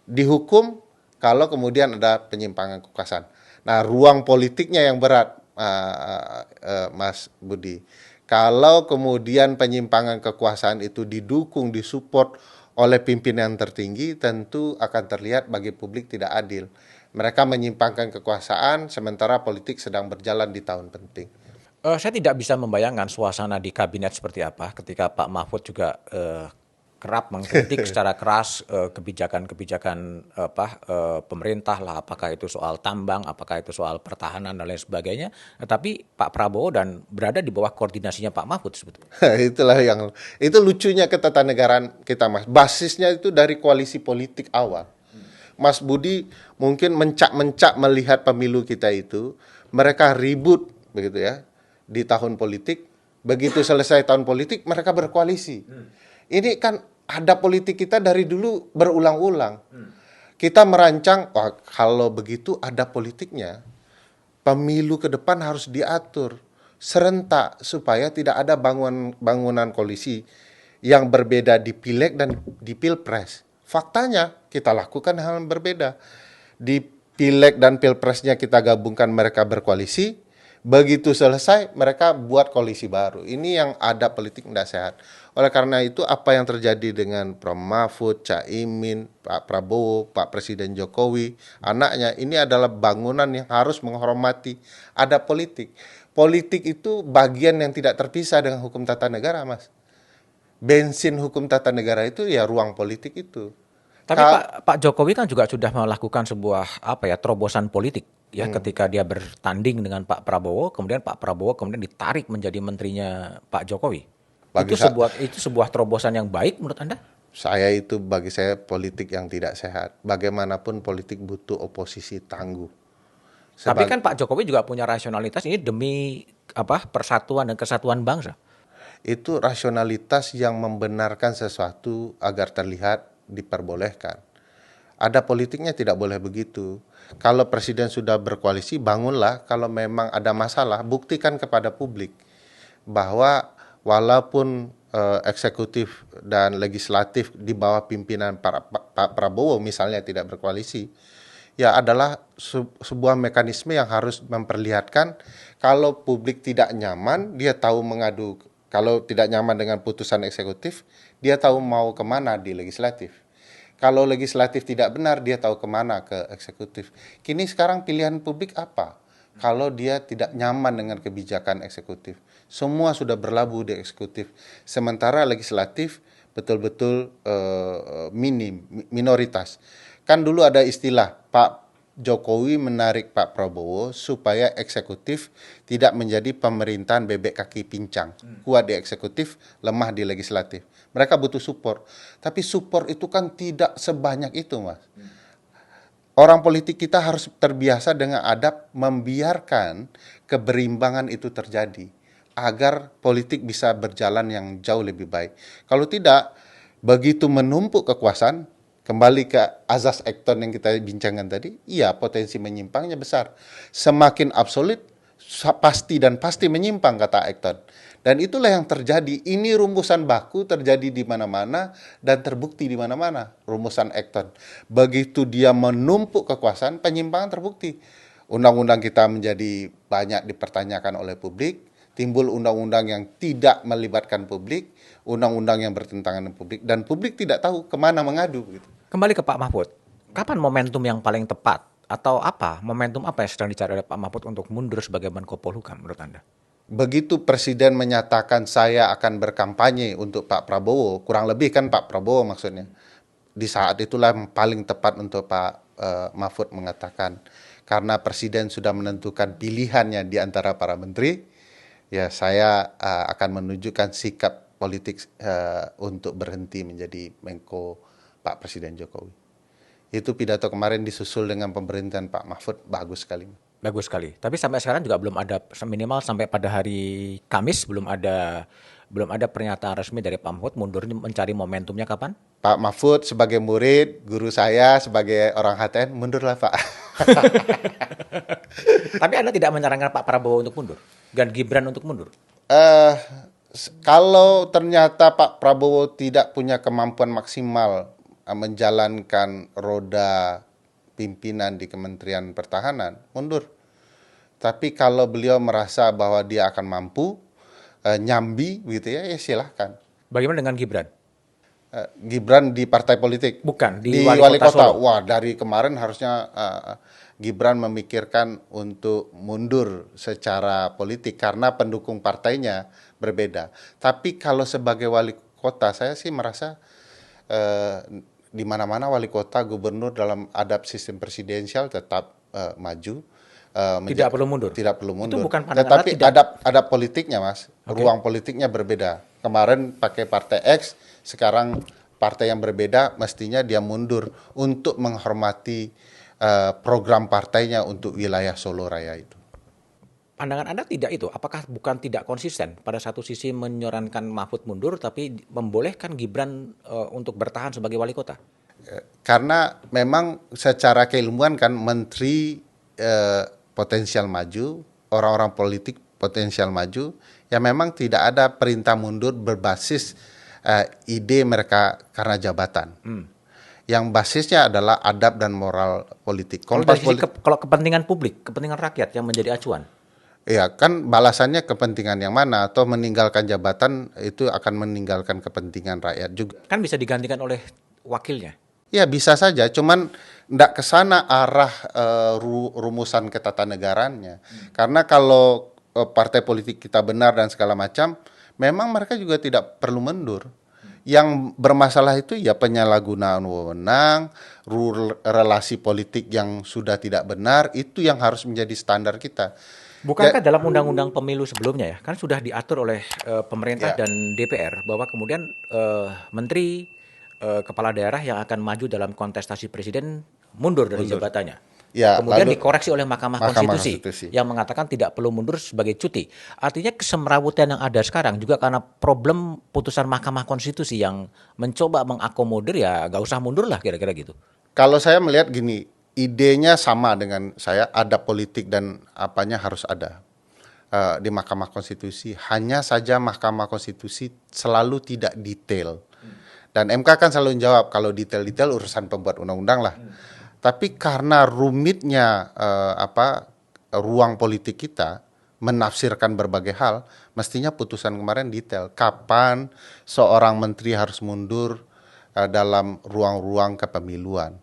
dihukum kalau kemudian ada penyimpangan kekuasaan. Nah, ruang politiknya yang berat, Mas Budi. Kalau kemudian penyimpangan kekuasaan itu didukung, disupport oleh pimpinan tertinggi, tentu akan terlihat bagi publik tidak adil. Mereka menyimpangkan kekuasaan sementara politik sedang berjalan di tahun penting. Saya tidak bisa membayangkan suasana di kabinet seperti apa ketika Pak Mahfud juga kerap mengkritik secara keras kebijakan-kebijakan pemerintah lah, apakah itu soal tambang, apakah itu soal pertahanan dan lain sebagainya. Tetapi Pak Prabowo dan berada di bawah koordinasinya Pak Mahfud sebetulnya. Itu lucunya ketatanegaraan kita, Mas. Basisnya itu dari koalisi politik awal. Mas Budi mungkin mencak-mencak melihat pemilu kita itu, mereka ribut begitu ya di tahun politik. Begitu selesai tahun politik, mereka berkoalisi. Ini kan ada politik kita dari dulu berulang-ulang. Kita merancang, kalau begitu ada politiknya. Pemilu ke depan harus diatur serentak supaya tidak ada bangunan koalisi yang berbeda di pileg dan di pilpres. Faktanya kita lakukan hal yang berbeda. Di pileg dan pilpresnya kita gabungkan, mereka berkoalisi. Begitu selesai, mereka buat koalisi baru. Ini yang ada politik tidak sehat. Oleh karena itu, apa yang terjadi dengan Prof. Mahfud, Caimin, Pak Prabowo, Pak Presiden Jokowi, anaknya, ini adalah bangunan yang harus menghormati ada politik. Politik itu bagian yang tidak terpisah dengan hukum tata negara, Mas. Bensin hukum tata negara itu ya ruang politik itu. Tapi Pak Jokowi kan juga sudah melakukan sebuah terobosan politik ya ketika dia bertanding dengan Pak Prabowo, kemudian Pak Prabowo kemudian ditarik menjadi menterinya Pak Jokowi. Itu sebuah terobosan yang baik menurut Anda? Bagi saya politik yang tidak sehat. Bagaimanapun politik butuh oposisi tangguh. Tapi kan Pak Jokowi juga punya rasionalitas ini demi persatuan dan kesatuan bangsa. Itu rasionalitas yang membenarkan sesuatu agar terlihat diperbolehkan. Ada politiknya tidak boleh begitu. Kalau presiden sudah berkoalisi, bangunlah. Kalau memang ada masalah, buktikan kepada publik bahwa walaupun eksekutif dan legislatif di bawah pimpinan Pak Prabowo misalnya tidak berkoalisi, ya adalah sebuah mekanisme yang harus memperlihatkan kalau publik tidak nyaman, dia tahu mengadu. Kalau tidak nyaman dengan putusan eksekutif, dia tahu mau kemana di legislatif. Kalau legislatif tidak benar, dia tahu kemana ke eksekutif. Kini sekarang pilihan publik apa? Kalau dia tidak nyaman dengan kebijakan eksekutif. Semua sudah berlabuh di eksekutif. Sementara legislatif betul-betul minoritas. Kan dulu ada istilah Pak Jokowi menarik Pak Prabowo supaya eksekutif tidak menjadi pemerintahan bebek kaki pincang. Kuat di eksekutif, lemah di legislatif. Mereka butuh support. Tapi support itu kan tidak sebanyak itu, Mas. Orang politik kita harus terbiasa dengan adab membiarkan keberimbangan itu terjadi. Agar politik bisa berjalan yang jauh lebih baik. Kalau tidak, begitu menumpuk kekuasaan, kembali ke azas Acton yang kita bincangkan tadi, iya potensi menyimpangnya besar. Semakin absolut, pasti menyimpang kata Acton. Dan itulah yang terjadi. Ini rumusan baku terjadi di mana-mana dan terbukti di mana-mana. Rumusan Acton. Begitu dia menumpuk kekuasaan, penyimpangan terbukti. Undang-undang kita menjadi banyak dipertanyakan oleh publik. Timbul undang-undang yang tidak melibatkan publik. Undang-undang yang bertentangan dengan publik. Dan publik tidak tahu kemana mengadu. Gitu. Kembali ke Pak Mahfud, kapan momentum yang paling tepat atau momentum apa yang sedang dicari oleh Pak Mahfud untuk mundur sebagai Menko Polhukam menurut Anda? Begitu Presiden menyatakan saya akan berkampanye untuk Pak Prabowo, kurang lebih kan Pak Prabowo maksudnya, di saat itulah yang paling tepat untuk Pak Mahfud mengatakan, karena Presiden sudah menentukan pilihannya di antara para menteri, ya saya akan menunjukkan sikap politik untuk berhenti menjadi Menko Pak Presiden Jokowi. Itu pidato kemarin disusul dengan pemerintahan Pak Mahfud, bagus sekali. Bagus sekali. Tapi sampai sekarang juga belum ada, minimal sampai pada hari Kamis belum ada pernyataan resmi dari Pak Mahfud mundur mencari momentumnya kapan? Pak Mahfud sebagai murid, guru saya sebagai orang HTN, mundurlah Pak. Tapi Anda tidak menyarankan Pak Prabowo untuk mundur dan Gibran untuk mundur? Kalau ternyata Pak Prabowo tidak punya kemampuan maksimal menjalankan roda pimpinan di Kementerian Pertahanan, mundur. Tapi kalau beliau merasa bahwa dia akan mampu, nyambi gitu ya silahkan. Bagaimana dengan Gibran? Gibran di partai politik? Bukan, di di wali kota. Solo. Wah, dari kemarin harusnya Gibran memikirkan untuk mundur secara politik karena pendukung partainya berbeda. Tapi kalau sebagai wali kota, saya sih merasa di mana-mana wali kota, gubernur dalam adab sistem presidensial tetap maju. Tidak perlu mundur. Tidak perlu mundur. Itu bukan pandangan Tetapi tidak. adab politiknya, Mas, ruang politiknya berbeda. Kemarin pakai partai X, sekarang partai yang berbeda, mestinya dia mundur untuk menghormati program partainya untuk wilayah Solo Raya itu. Pandangan Anda tidak itu? Apakah bukan tidak konsisten? Pada satu sisi menyarankan Mahfud mundur, tapi membolehkan Gibran untuk bertahan sebagai wali kota? Karena memang secara keilmuan kan menteri potensial maju, orang-orang politik potensial maju, ya memang tidak ada perintah mundur berbasis ide mereka karena jabatan. Yang basisnya adalah adab dan moral politik. Kalau dari sisi kalau kepentingan publik, kepentingan rakyat yang menjadi acuan? Ya kan balasannya kepentingan yang mana, atau meninggalkan jabatan itu akan meninggalkan kepentingan rakyat juga. Kan bisa digantikan oleh wakilnya. Ya bisa saja, cuman tidak ke sana arah rumusan ketatanegaranya. Karena kalau partai politik kita benar dan segala macam, memang mereka juga tidak perlu mundur. Yang bermasalah itu ya penyalahgunaan wewenang, relasi politik yang sudah tidak benar, itu yang harus menjadi standar kita. Bukankah dalam undang-undang pemilu sebelumnya ya, kan sudah diatur oleh pemerintah dan DPR bahwa kemudian menteri, kepala daerah yang akan maju dalam kontestasi presiden mundur dari jabatannya. Ya, Kemudian lalu dikoreksi oleh Mahkamah Konstitusi yang mengatakan tidak perlu mundur sebagai cuti. Artinya kesemrawutan yang ada sekarang juga karena problem putusan Mahkamah Konstitusi yang mencoba mengakomodir, ya nggak usah mundur lah kira-kira gitu. Kalau saya melihat gini, idenya sama dengan saya, ada politik dan apanya harus ada di Mahkamah Konstitusi. Hanya saja Mahkamah Konstitusi selalu tidak detail. Dan MK kan selalu jawab kalau detail-detail urusan pembuat undang-undang lah. Tapi karena rumitnya ruang politik kita menafsirkan berbagai hal, mestinya putusan kemarin detail. Kapan seorang menteri harus mundur dalam ruang-ruang kepemiluan.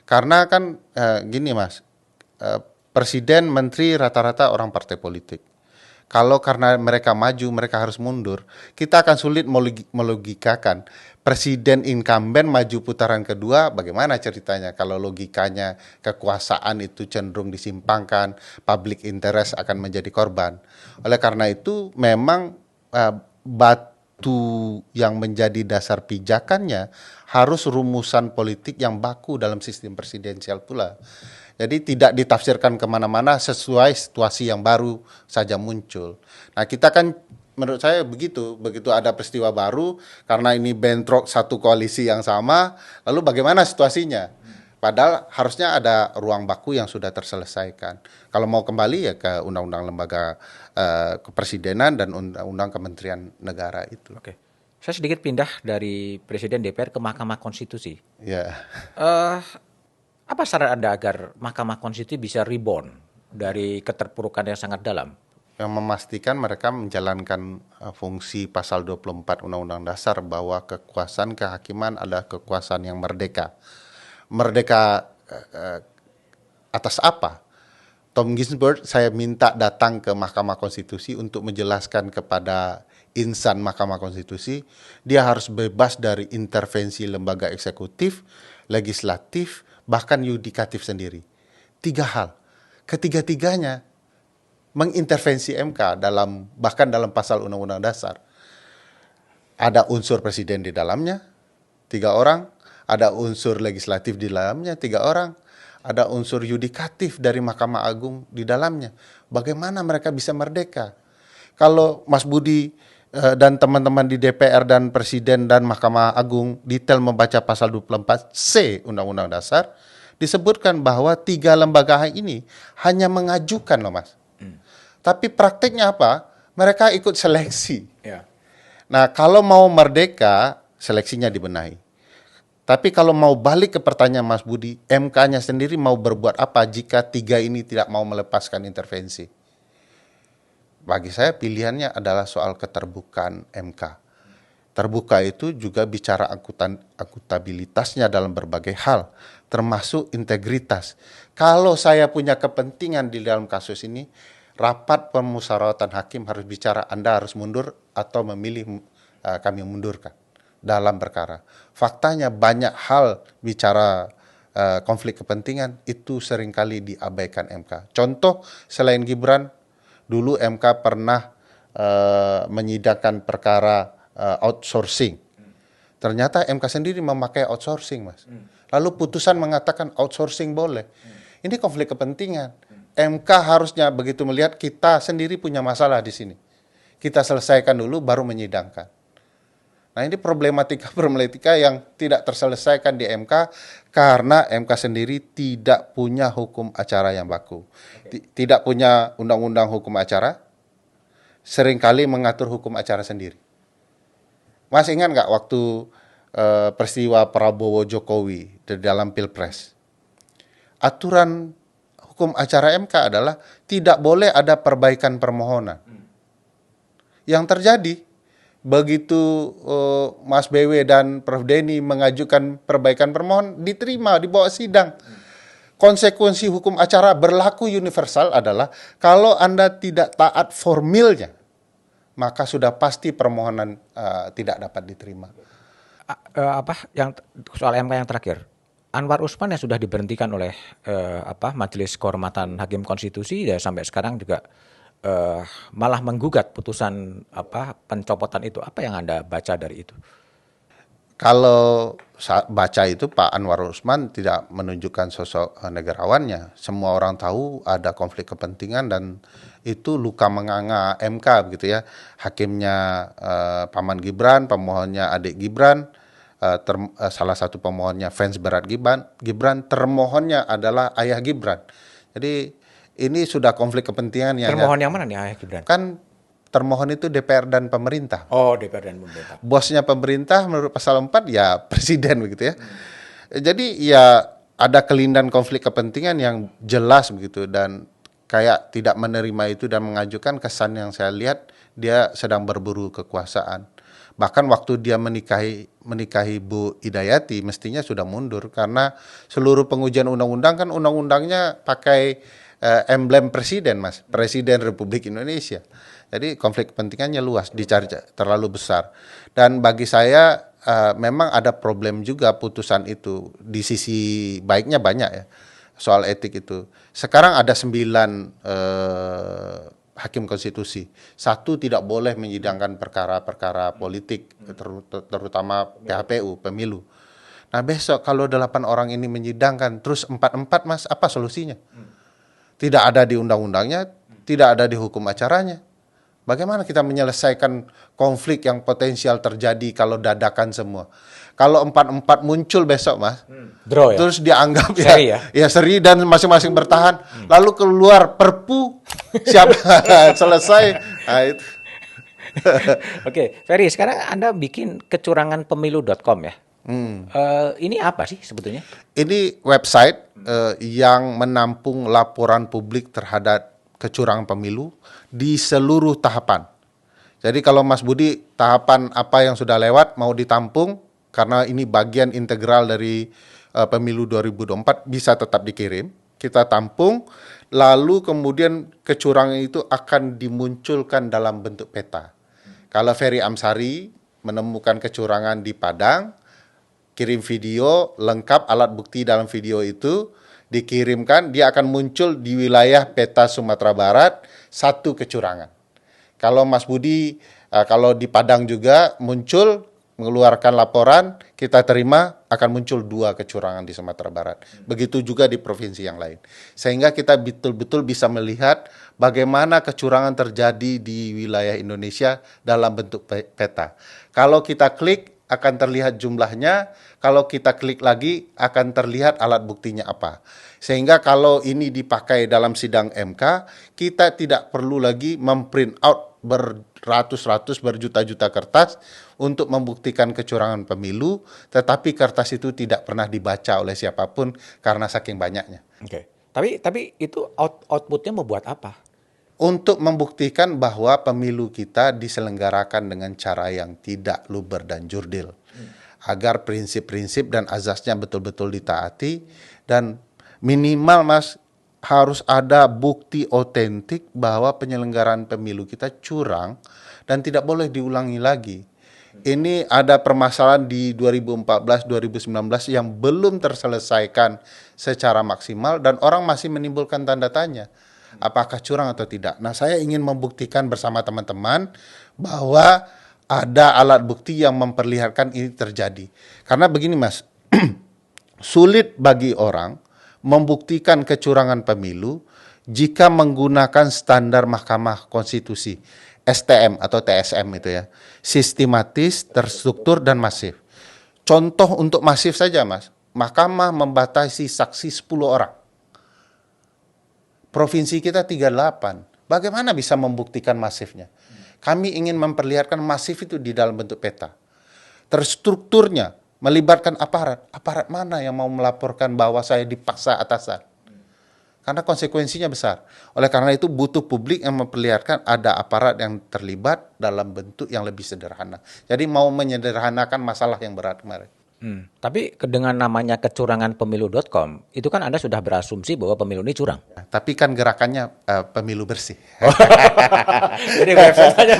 Karena kan gini Mas, presiden, menteri rata-rata orang partai politik. Kalau karena mereka maju, mereka harus mundur, kita akan sulit melogikakan. Presiden incumbent maju putaran kedua, bagaimana ceritanya? Kalau logikanya kekuasaan itu cenderung disimpangkan, public interest akan menjadi korban. Oleh karena itu, memang batu yang menjadi dasar pijakannya harus rumusan politik yang baku dalam sistem presidensial pula. Jadi tidak ditafsirkan kemana-mana, sesuai situasi yang baru saja muncul. Nah kita kan menurut saya begitu ada peristiwa baru, karena ini bentrok satu koalisi yang sama, lalu bagaimana situasinya? Padahal harusnya ada ruang baku yang sudah terselesaikan. Kalau mau kembali ya ke Undang-Undang Lembaga Kepresidenan dan Undang-Undang Kementerian Negara itu. Oke. Saya sedikit pindah dari Presiden DPR ke Mahkamah Konstitusi. Ya. Apa saran Anda agar Mahkamah Konstitusi bisa reborn dari keterpurukan yang sangat dalam? Yang memastikan mereka menjalankan fungsi pasal 24 Undang-Undang Dasar bahwa kekuasaan kehakiman adalah kekuasaan yang merdeka. Merdeka atas apa? Tom Ginsburg saya minta datang ke Mahkamah Konstitusi untuk menjelaskan kepada insan Mahkamah Konstitusi, dia harus bebas dari intervensi lembaga eksekutif, legislatif, bahkan yudikatif sendiri. 3 hal. Ketiga-tiganya mengintervensi MK bahkan dalam pasal Undang-Undang Dasar. Ada unsur presiden di dalamnya, 3 orang. Ada unsur legislatif di dalamnya, 3 orang. Ada unsur yudikatif dari Mahkamah Agung di dalamnya. Bagaimana mereka bisa merdeka? Kalau Mas Budi dan teman-teman di DPR dan Presiden dan Mahkamah Agung detail membaca pasal 24C Undang-Undang Dasar, disebutkan bahwa 3 lembaga ini hanya mengajukan loh Mas. Tapi praktiknya apa? Mereka ikut seleksi. Ya. Nah kalau mau merdeka, seleksinya dibenahi. Tapi kalau mau balik ke pertanyaan Mas Budi, MK-nya sendiri mau berbuat apa jika 3 ini tidak mau melepaskan intervensi? Bagi saya pilihannya adalah soal keterbukaan MK. Terbuka itu juga bicara akuntabilitasnya dalam berbagai hal, termasuk integritas. Kalau saya punya kepentingan di dalam kasus ini, rapat permusyawaratan hakim harus bicara Anda harus mundur atau memilih kami mundurkan dalam perkara. Faktanya banyak hal bicara konflik kepentingan itu seringkali diabaikan MK. Contoh selain Gibran, dulu MK pernah menyidangkan perkara outsourcing. Ternyata MK sendiri memakai outsourcing, Mas. Lalu putusan mengatakan outsourcing boleh. Ini konflik kepentingan. MK harusnya begitu melihat kita sendiri punya masalah di sini. Kita selesaikan dulu baru menyidangkan. Nah, ini problematika yang tidak terselesaikan di MK karena MK sendiri tidak punya hukum acara yang baku. Tidak punya undang-undang hukum acara, seringkali mengatur hukum acara sendiri. Mas ingat nggak waktu peristiwa Prabowo Jokowi di dalam Pilpres? Aturan hukum acara MK adalah tidak boleh ada perbaikan permohonan. Yang terjadi, begitu Mas BW dan Prof. Denny mengajukan perbaikan permohonan, diterima, dibawa sidang. Konsekuensi hukum acara berlaku universal adalah kalau Anda tidak taat formilnya, maka sudah pasti permohonan tidak dapat diterima. Soal MK yang terakhir, Anwar Usman yang sudah diberhentikan oleh Majelis Kehormatan Hakim Konstitusi dan sampai sekarang juga malah menggugat putusan pencopotan itu. Apa yang Anda baca dari itu? Kalau baca itu Pak Anwar Usman tidak menunjukkan sosok negarawannya. Semua orang tahu ada konflik kepentingan dan itu luka menganga MK begitu ya. Hakimnya paman Gibran, pemohonnya adik Gibran, salah satu pemohonnya fans berat Gibran, termohonnya adalah ayah Gibran. Jadi ini sudah konflik kepentingan. Termohon yang mana nih ayah Gibran? Kan termohon itu DPR dan pemerintah. Oh, DPR dan pemerintah. Bosnya pemerintah menurut pasal 4 ya presiden begitu ya. Jadi ya ada kelindahan konflik kepentingan yang jelas begitu dan kayak tidak menerima itu dan mengajukan kesan yang saya lihat dia sedang berburu kekuasaan. Bahkan waktu dia menikahi Bu Hidayati mestinya sudah mundur karena seluruh pengujian undang-undang kan undang-undangnya pakai emblem presiden, Mas, Presiden Republik Indonesia. Jadi konflik kepentingannya luas, dicari terlalu besar. Dan bagi saya memang ada problem juga putusan itu. Di sisi baiknya banyak ya soal etik itu. Sekarang ada 9 hakim konstitusi. 1 tidak boleh menyidangkan perkara-perkara politik, terutama PHPU, pemilu. Nah besok kalau 8 orang ini menyidangkan, terus 4-4 Mas, apa solusinya? Tidak ada di undang-undangnya, tidak ada di hukum acaranya. Bagaimana kita menyelesaikan konflik yang potensial terjadi kalau dadakan semua? Kalau 4-4 muncul besok, Mas, draw ya? Terus dianggap seri ya seri dan masing-masing bertahan, lalu keluar perpu, siapa selesai. Nah, itu. Oke, Ferry, sekarang Anda bikin kecuranganpemilu.com ya? Ini apa sih sebetulnya? Ini website yang menampung laporan publik terhadap kecurangan pemilu di seluruh tahapan. Jadi kalau Mas Budi tahapan apa yang sudah lewat mau ditampung karena ini bagian integral dari pemilu 2024 bisa tetap dikirim, kita tampung, lalu kemudian kecurangan itu akan dimunculkan dalam bentuk peta. Kalau Ferry Amsari menemukan kecurangan di Padang, kirim video lengkap alat bukti dalam video itu, dikirimkan, dia akan muncul di wilayah peta Sumatera Barat 1 kecurangan. Kalau Mas Budi, kalau di Padang juga muncul, mengeluarkan laporan, kita terima, akan muncul 2 kecurangan di Sumatera Barat. Begitu juga di provinsi yang lain. Sehingga kita betul-betul bisa melihat bagaimana kecurangan terjadi di wilayah Indonesia dalam bentuk peta. Kalau kita klik, akan terlihat jumlahnya, kalau kita klik lagi akan terlihat alat buktinya apa. Sehingga kalau ini dipakai dalam sidang MK, kita tidak perlu lagi memprint out beratus-ratus, berjuta-juta kertas untuk membuktikan kecurangan pemilu, tetapi kertas itu tidak pernah dibaca oleh siapapun karena saking banyaknya. Oke. Tapi itu outputnya mau buat apa? untuk membuktikan bahwa pemilu kita diselenggarakan dengan cara yang tidak luber dan jurdil. Agar prinsip-prinsip dan azasnya betul-betul ditaati, dan minimal Mas harus ada bukti otentik bahwa penyelenggaraan pemilu kita curang dan tidak boleh diulangi lagi. Ini ada permasalahan di 2014-2019 yang belum terselesaikan secara maksimal dan orang masih menimbulkan tanda tanya. Apakah curang atau tidak? Nah, saya ingin membuktikan bersama teman-teman bahwa ada alat bukti yang memperlihatkan ini terjadi. Karena begini Mas, sulit bagi orang membuktikan kecurangan pemilu jika menggunakan standar Mahkamah Konstitusi, STM atau TSM itu ya, sistematis, terstruktur, dan masif. Contoh untuk masif saja Mas, Mahkamah membatasi saksi 10 orang. Provinsi kita 38, bagaimana bisa membuktikan masifnya? Kami ingin memperlihatkan masif itu di dalam bentuk peta. Terstrukturnya, melibatkan aparat mana yang mau melaporkan bahwa saya dipaksa atasan? Karena konsekuensinya besar. Oleh karena itu butuh publik yang memperlihatkan ada aparat yang terlibat dalam bentuk yang lebih sederhana. Jadi mau menyederhanakan masalah yang berat kemarin. Tapi dengan namanya kecuranganpemilu.com, itu kan Anda sudah berasumsi bahwa pemilu ini curang. Tapi kan gerakannya pemilu bersih. Jadi website aja,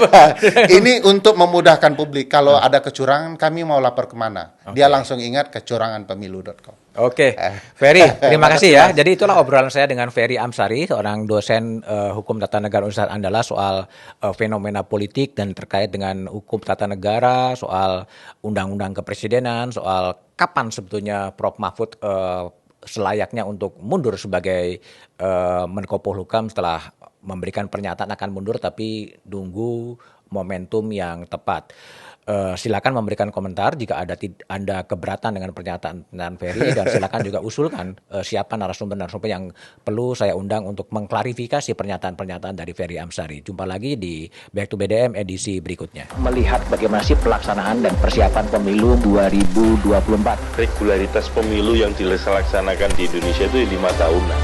Ini untuk memudahkan publik. Kalau ada kecurangan, kami mau lapor kemana? Dia langsung ingat kecuranganpemilu.com. Oke, Ferry, terima kasih ya. Jadi itulah obrolan saya dengan Ferry Amsari, seorang dosen hukum tata negara Universitas Andalas soal fenomena politik dan terkait dengan hukum tata negara, soal undang-undang kepresidenan, soal kapan sebetulnya Prof. Mahfud selayaknya untuk mundur sebagai Menko Polhukam setelah memberikan pernyataan akan mundur, tapi nunggu momentum yang tepat. Silakan memberikan komentar jika Anda keberatan dengan pernyataan Ferry, dan silakan juga usulkan siapa narasumber-narasumber yang perlu saya undang untuk mengklarifikasi pernyataan-pernyataan dari Ferry Amsari. Jumpa lagi di Back to BDM edisi berikutnya. Melihat bagaimana sih pelaksanaan dan persiapan pemilu 2024. Regularitas pemilu yang dilaksanakan di Indonesia itu 5 tahunan.